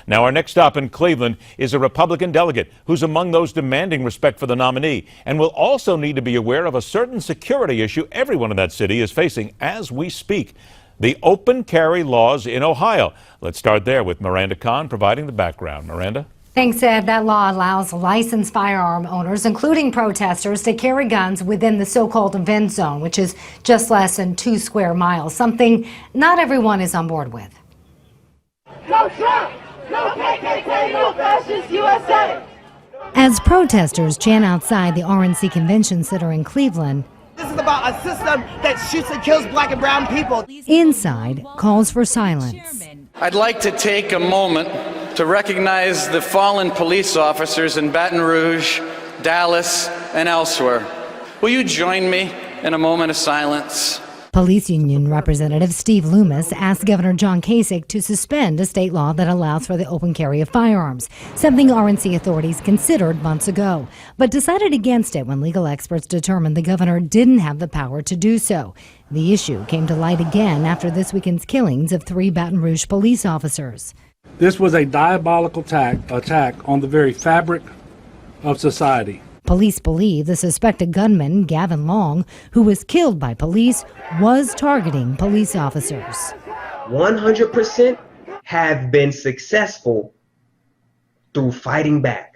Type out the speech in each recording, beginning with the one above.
Now, our next stop in Cleveland is a Republican delegate who's among those demanding respect for the nominee and will also need to be aware of a certain security issue everyone in that city is facing as we speak: the open carry laws in Ohio. Let's start there with Miranda Kahn providing the background. Miranda? Thanks, Ed. That law allows licensed firearm owners, including protesters, to carry guns within the so-called event zone, which is just less than 2 square miles, something not everyone is on board with. No Trump! No KKK! No fascist USA! As protesters chant outside the RNC Convention Center in Cleveland, this is about a system that shoots and kills black and brown people. Inside calls for silence. I'd like to take a moment to recognize the fallen police officers in Baton Rouge, Dallas, and elsewhere. Will you join me in a moment of silence? Police Union Representative Steve Loomis asked Governor John Kasich to suspend a state law that allows for the open carry of firearms, something RNC authorities considered months ago, but decided against it when legal experts determined the governor didn't have the power to do so. The issue came to light again after this weekend's killings of 3 Baton Rouge police officers. This was a diabolical attack on the very fabric of society. Police believe the suspected gunman, Gavin Long, who was killed by police, was targeting police officers. 100% have been successful through fighting back,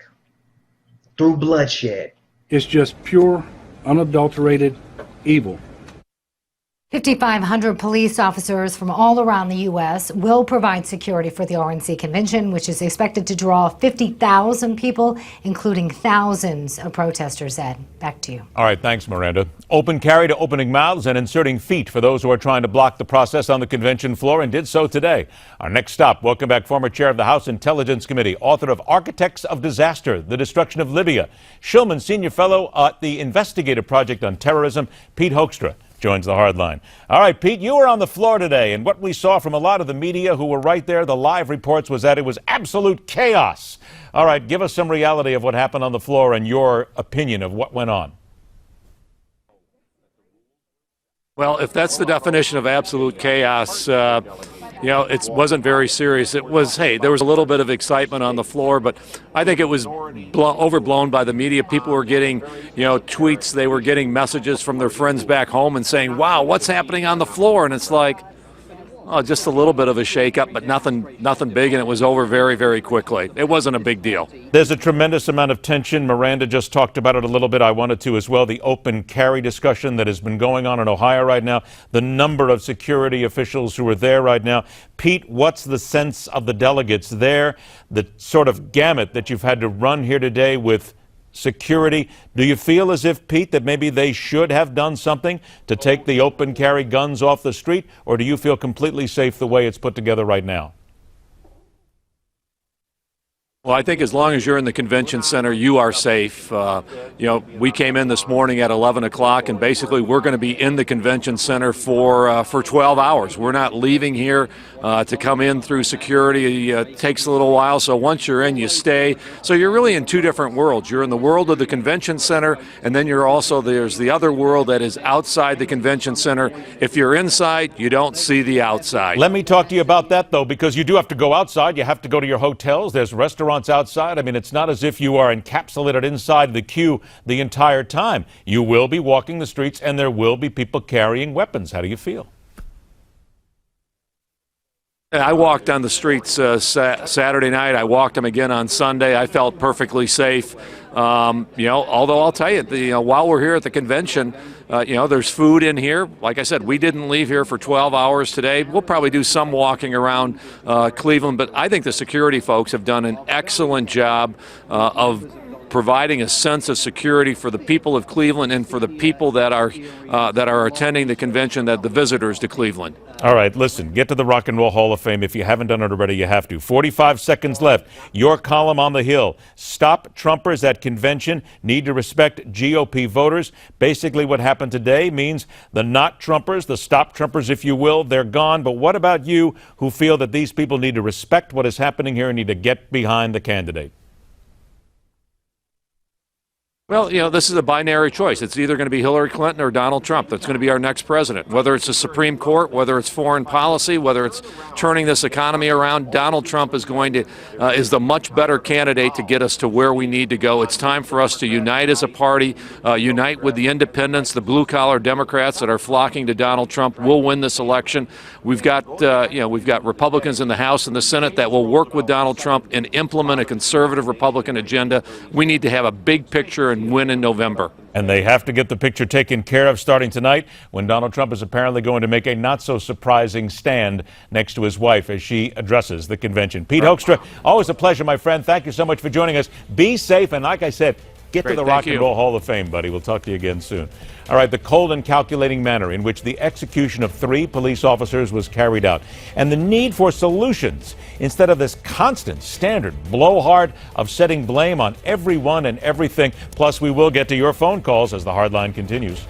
through bloodshed. It's just pure, unadulterated evil. 5,500 police officers from all around the U.S. will provide security for the RNC convention, which is expected to draw 50,000 people, including thousands of protesters. Ed, back to you. All right, thanks, Miranda. Open carry to opening mouths and inserting feet for those who are trying to block the process on the convention floor, and did so today. Our next stop, welcome back former chair of the House Intelligence Committee, author of Architects of Disaster, The Destruction of Libya, Shillman Sr fellow at the Investigative Project on Terrorism, Pete Hoekstra, joins the Hardline. All right, Pete, you were on the floor today, and what we saw from a lot of the media who were right there, the live reports, was that it was absolute chaos. All right, give us some reality of what happened on the floor and your opinion of what went on. Well, if that's the definition of absolute chaos, it wasn't very serious. It was, hey, there was a little bit of excitement on the floor, but I think it was overblown by the media. People were getting, tweets. They were getting messages from their friends back home and saying, wow, what's happening on the floor? And it's like, oh, just a little bit of a shakeup, but nothing big, and it was over very, very quickly. It wasn't a big deal. There's a tremendous amount of tension. Miranda just talked about it a little bit. I wanted to as well. The open carry discussion that has been going on in Ohio right now, the number of security officials who are there right now. Pete, what's the sense of the delegates there, the sort of gamut that you've had to run here today with security? Do you feel as if, Pete, that maybe they should have done something to take the open carry guns off the street, or do you feel completely safe the way it's put together right now? Well, I think as long as you're in the convention center, you are safe. We came in this morning at 11 o'clock, and basically we're going to be in the convention center for 12 hours. We're not leaving here to come in through security. It takes a little while, so once you're in, you stay. So you're really in 2 different worlds. You're in the world of the convention center, and then there's the other world that is outside the convention center. If you're inside, you don't see the outside. Let me talk to you about that, though, because you do have to go outside. You have to go to your hotels. There's restaurants outside. I mean, it's not as if you are encapsulated inside the queue the entire time. You will be walking the streets, and there will be people carrying weapons. How do you feel? I walked on the streets Saturday night. I walked them again on Sunday. I felt perfectly safe. Although I'll tell you, while we're here at the convention, there's food in here. Like I said, we didn't leave here for 12 hours today. We'll probably do some walking around Cleveland, but I think the security folks have done an excellent job of providing a sense of security for the people of Cleveland and for the people that are attending the convention, the visitors to Cleveland. All right, listen, get to the Rock and Roll Hall of Fame. If you haven't done it already, you have to. 45 seconds left. Your column on the Hill. Stop Trumpers at convention. Need to respect GOP voters. Basically, what happened today means the not Trumpers, the stop Trumpers, if you will, they're gone. But what about you who feel that these people need to respect what is happening here and need to get behind the candidate? Well, this is a binary choice. It's either going to be Hillary Clinton or Donald Trump that's going to be our next president. Whether it's the Supreme Court, whether it's foreign policy, whether it's turning this economy around, Donald Trump is is the much better candidate to get us to where we need to go. It's time for us to unite as a party, unite with the independents, the blue-collar Democrats that are flocking to Donald Trump. We'll win this election. We've got Republicans in the House and the Senate that will work with Donald Trump and implement a conservative Republican agenda. We need to have a big picture and win in November. And they have to get the picture taken care of starting tonight when Donald Trump is apparently going to make a not-so-surprising stand next to his wife as she addresses the convention. Pete Hoekstra, always a pleasure, my friend. Thank you so much for joining us. Be safe, and like I said, get to the Rock and Roll Hall of Fame, buddy. We'll talk to you again soon. All right, the cold and calculating manner in which the execution of 3 police officers was carried out, and the need for solutions instead of this constant standard blowhard of setting blame on everyone and everything. Plus, we will get to your phone calls as the Hardline continues.